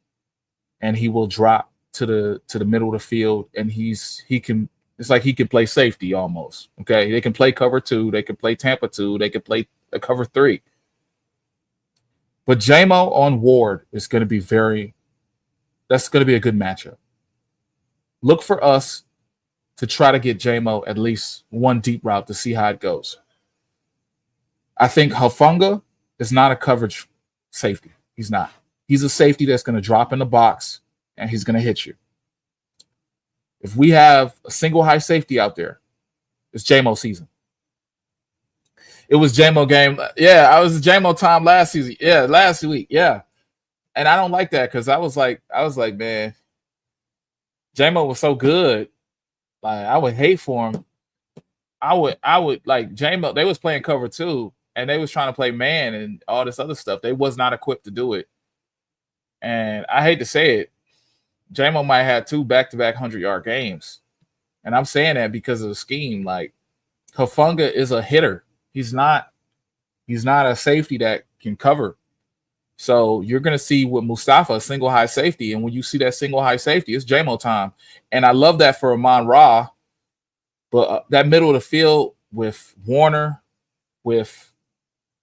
and he will drop to the middle of the field, and he can. It's like he can play safety almost. Okay, they can play cover 2. They can play Tampa 2. They can play a cover 3. But JMO on Ward is going to be that's going to be a good matchup. Look for us to try to get JMO at least one deep route to see how it goes. I think Hufanga is not a coverage safety. He's not. He's a safety that's going to drop in the box and he's going to hit you. If we have a single high safety out there, it's JMO season. It was JMO game. Yeah, I was JMO time last season. Yeah, last week. Yeah. And I don't like that because I was like, man, JMO was so good. Like, I would hate for him. I would like JMO. They was playing cover 2 and they was trying to play man and all this other stuff. They was not equipped to do it. And I hate to say it, JMO might have 2 back-to-back 100-yard games. And I'm saying that because of the scheme. Like, Hufanga is a hitter. He's not a safety that can cover. So you're going to see with Mustafa a single high safety. And when you see that single high safety, it's JMO time. And I love that for Amon-Ra. But that middle of the field with Warner, with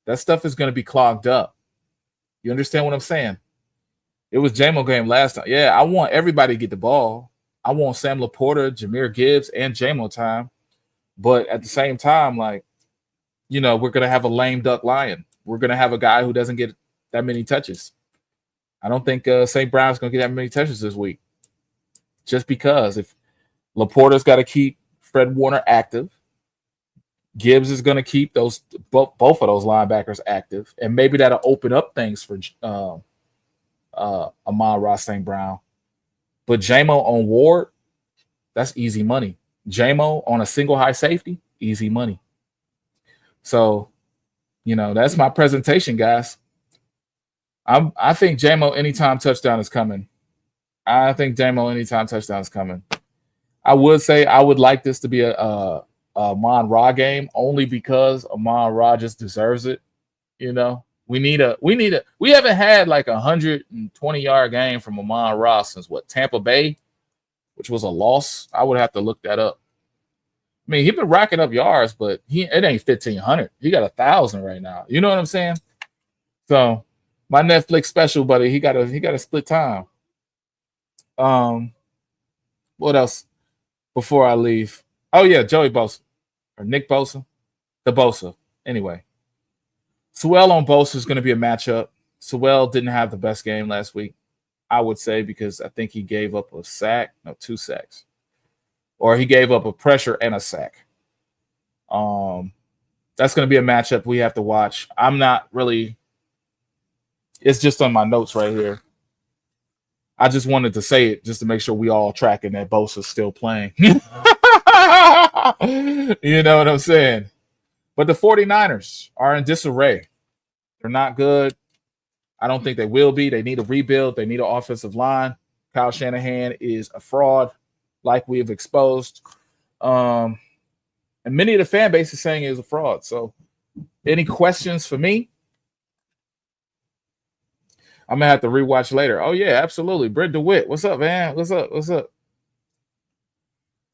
that stuff is going to be clogged up. You understand what I'm saying? It was JMO game last time. Yeah, I want everybody to get the ball. I want Sam Laporta, Jahmyr Gibbs, and JMO time. But at the same time, like, you know, we're going to have a lame duck lion. We're going to have a guy who doesn't get that many touches. I don't think St. Brown's going to get that many touches this week. Just because if Laporta's got to keep Fred Warner active, Gibbs is going to keep both of those linebackers active, and maybe that'll open up things for Amon-Ra St. Brown. But JMO on Ward, that's easy money. JMO on a single high safety, easy money. So, you know, that's my presentation, guys. I think JMO anytime touchdown is coming. I think JMO anytime touchdown is coming. I would say I would like this to be a Amon-Ra game only because Amon-Ra just deserves it. You know, we haven't had like 120-yard game from Amon-Ra since Tampa Bay, which was a loss. I would have to look that up. I mean, he's been racking up yards, but it ain't 1,500. He got 1,000 right now. You know what I'm saying? So my Netflix special, buddy, he got a split time. What else before I leave? Oh yeah, Joey Bosa or Nick Bosa, the Bosa. Anyway, Sewell on Bosa is going to be a matchup. Sewell didn't have the best game last week, I would say, because I think he gave up 2 sacks. or he gave up a pressure and a sack. That's going to be a matchup we have to watch. I'm not really. It's just on my notes right here. I just wanted to say it just to make sure we all tracking that Bosa's still playing. You know what I'm saying? But the 49ers are in disarray. They're not good. I don't think they will be. They need a rebuild. They need an offensive line. Kyle Shanahan is a fraud, like we have exposed. And many of the fan base is saying he's a fraud. So any questions for me? I'm going to have to rewatch later. Oh, yeah, absolutely. Brent DeWitt. What's up, man? What's up? What's up?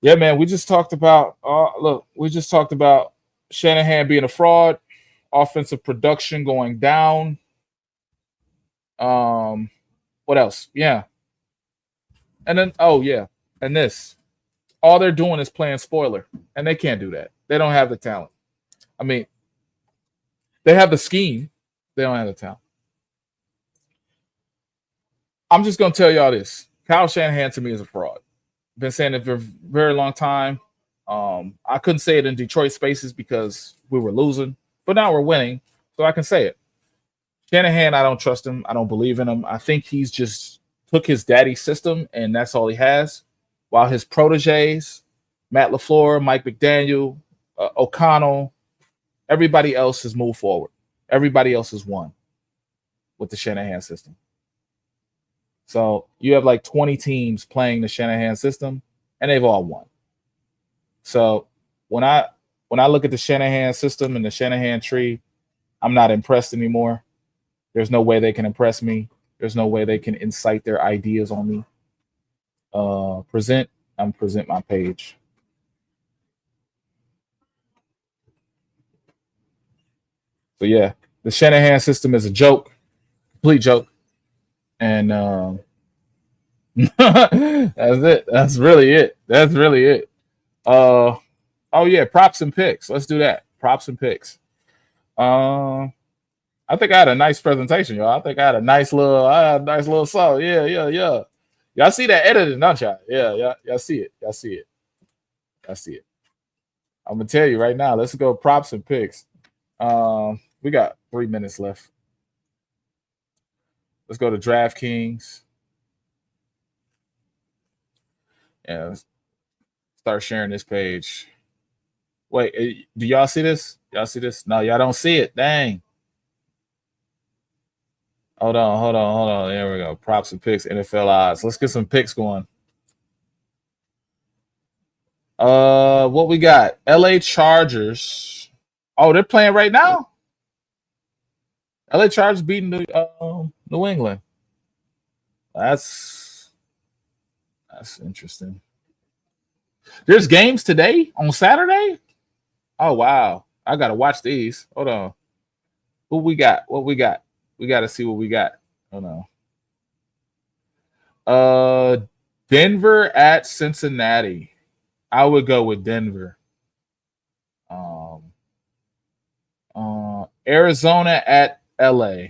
Yeah, man, we just talked about Shanahan being a fraud, offensive production going down. What else? Yeah. And then, and this. All they're doing is playing spoiler, and they can't do that. They don't have the talent. I mean, they have the scheme. They don't have the talent. I'm just going to tell y'all this. Kyle Shanahan, to me, is a fraud. Been saying it for a very long time. I couldn't say it in Detroit spaces because we were losing, but now we're winning, so I can say it. Shanahan, I don't trust him. I don't believe in him. I think he's just took his daddy's system, and that's all he has, while his proteges, Matt LaFleur, Mike McDaniel, O'Connell, everybody else has moved forward. Everybody else has won with the Shanahan system. So you have like 20 teams playing the Shanahan system, and they've all won. So when I look at the Shanahan system and the Shanahan tree, I'm not impressed anymore. There's no way they can impress me. There's no way they can incite their ideas on me. Present my page. So yeah, the Shanahan system is a joke, complete joke. And that's it. That's really it. Oh yeah, props and picks. Let's do that. Props and picks. I think I had a nice presentation, y'all. I think I had a nice little song. Yeah. Y'all see that editing, don't y'all? Yeah. Y'all see it. I'm gonna tell you right now. Let's go props and picks. We got 3 minutes left. Let's go to DraftKings. Yeah, let's start sharing this page. Wait, do y'all see this? Y'all see this? No, y'all don't see it. Dang. Hold on. There we go. Props and picks, NFL odds. Let's get some picks going. What we got? LA Chargers. Oh, they're playing right now? LA Chargers beating New England. That's interesting. There's games today on Saturday? Oh, wow. I got to watch these. Hold on. What we got? We got to see what we got. Hold on. Denver at Cincinnati. I would go with Denver. Arizona at LA.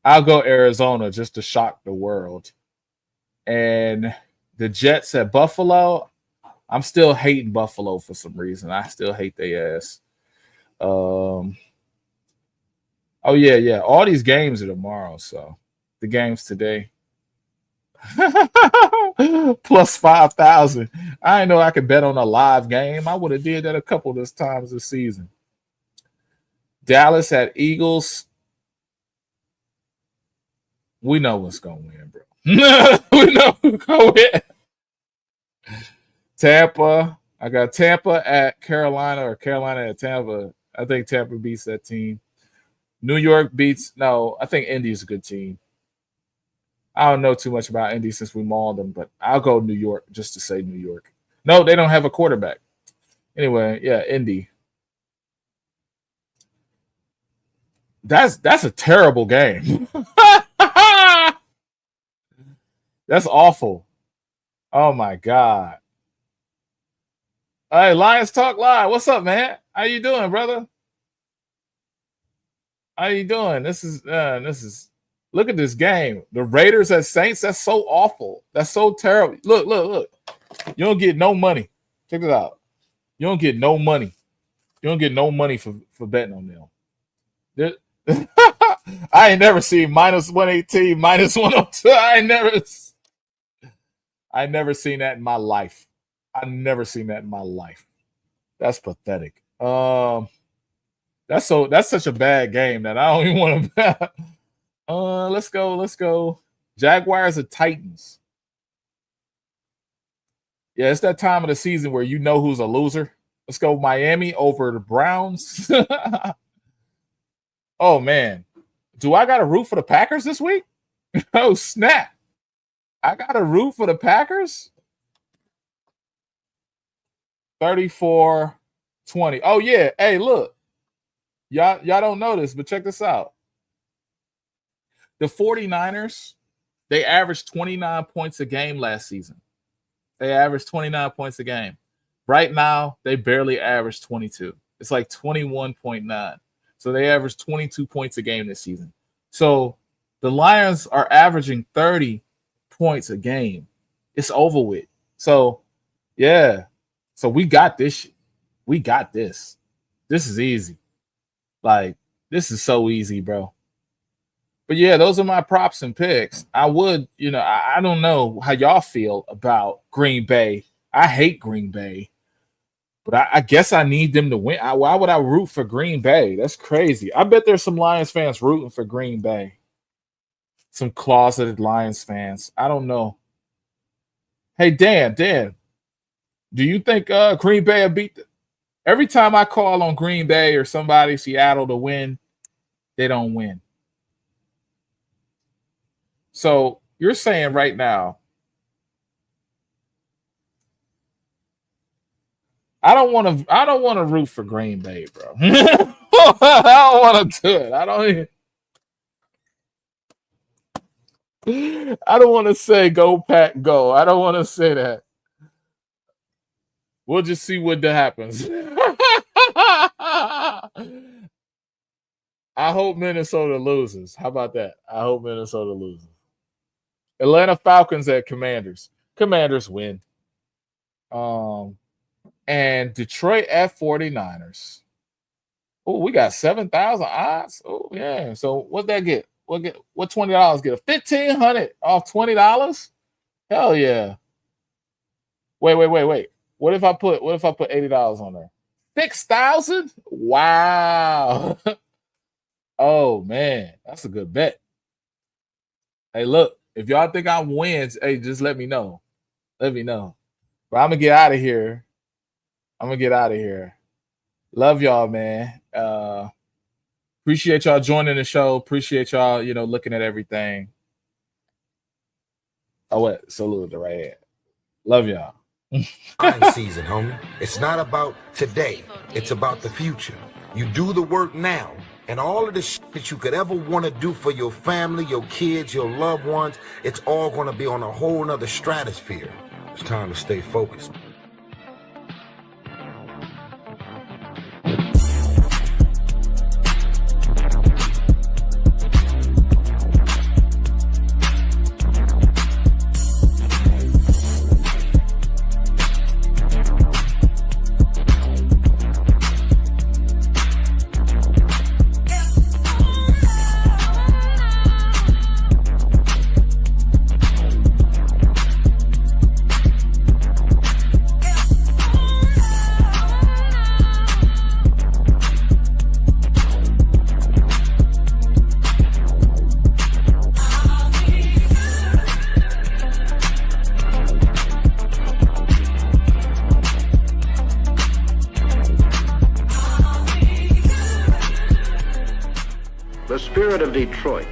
I'll go Arizona just to shock the world. And the Jets at Buffalo. I'm still hating Buffalo for some reason. I still hate their ass. Oh, yeah. All these games are tomorrow, so the games today. Plus 5,000. I didn't know I could bet on a live game. I would have did that a couple of times this season. Dallas at Eagles. We know what's going to win, bro. We know who's going to win. Tampa. I got Tampa at Carolina or Carolina at Tampa. I think Tampa beats that team. New York beats. No, I think Indy's a good team. I don't know too much about Indy since we mauled them, but I'll go New York just to say New York. No, they don't have a quarterback. Anyway, yeah, Indy. That's a terrible game. That's awful. Oh my God. Hey, Lions Talk Live. What's up, man? How you doing, brother? How you doing? This is look at this game. The Raiders at Saints. That's so awful. That's so terrible. Look. You don't get no money. Check this out. You don't get no money. You don't get no money for betting on them. I ain't never seen minus 118, minus 102. I never seen that in my life. I never seen that in my life. That's pathetic. That's such a bad game that I don't even want to bet. Let's go. Jaguars or Titans. Yeah, it's that time of the season where you know who's a loser. Let's go Miami over the Browns. Oh, man. Do I got a root for the Packers this week? Oh, snap. I got a root for the Packers? 34-20. Oh, yeah. Hey, look. Y'all don't know this, but check this out. The 49ers, they averaged 29 points a game last season. They averaged 29 points a game. Right now, they barely average 22. It's like 21.9. So they average 22 points a game this season. So the Lions are averaging 30 points a game. It's over with. So, yeah. So we got this shit. We got this. This is easy. Like, this is so easy, bro. But, yeah, those are my props and picks. I would, I don't know how y'all feel about Green Bay. I hate Green Bay. But I guess I need them to win. Why would I root for Green Bay? That's crazy. I bet there's some Lions fans rooting for Green Bay. Some closeted Lions fans. I don't know. Hey, Dan, do you think Green Bay will beat every time I call on Green Bay or somebody, Seattle, to win, they don't win. So you're saying right now, I don't want to root for Green Bay, bro. I don't want to do it. I don't want to say go Pack go. I don't want to say that. We'll just see what happens. I hope Minnesota loses. How about that? I hope Minnesota loses. Atlanta Falcons at Commanders. Commanders win. And Detroit at 49ers. Oh, we got 7,000 odds. Oh, yeah. So what that get? What $20 get? $1,500 off $20? Hell yeah. Wait. What if I put $80 on there? 6,000? Wow. Oh man, that's a good bet. Hey, look, if y'all think I'm wins, hey, just let me know. Let me know. But I'm gonna get out of here. Love y'all, man. Appreciate y'all joining the show. Appreciate y'all, looking at everything. Oh, what? Salute the right hand. Love y'all. Fine season, homie. It's not about today. It's about the future. You do the work now, and all of the shit that you could ever want to do for your family, your kids, your loved ones, it's all going to be on a whole nother stratosphere. It's time to stay focused. The spirit of Detroit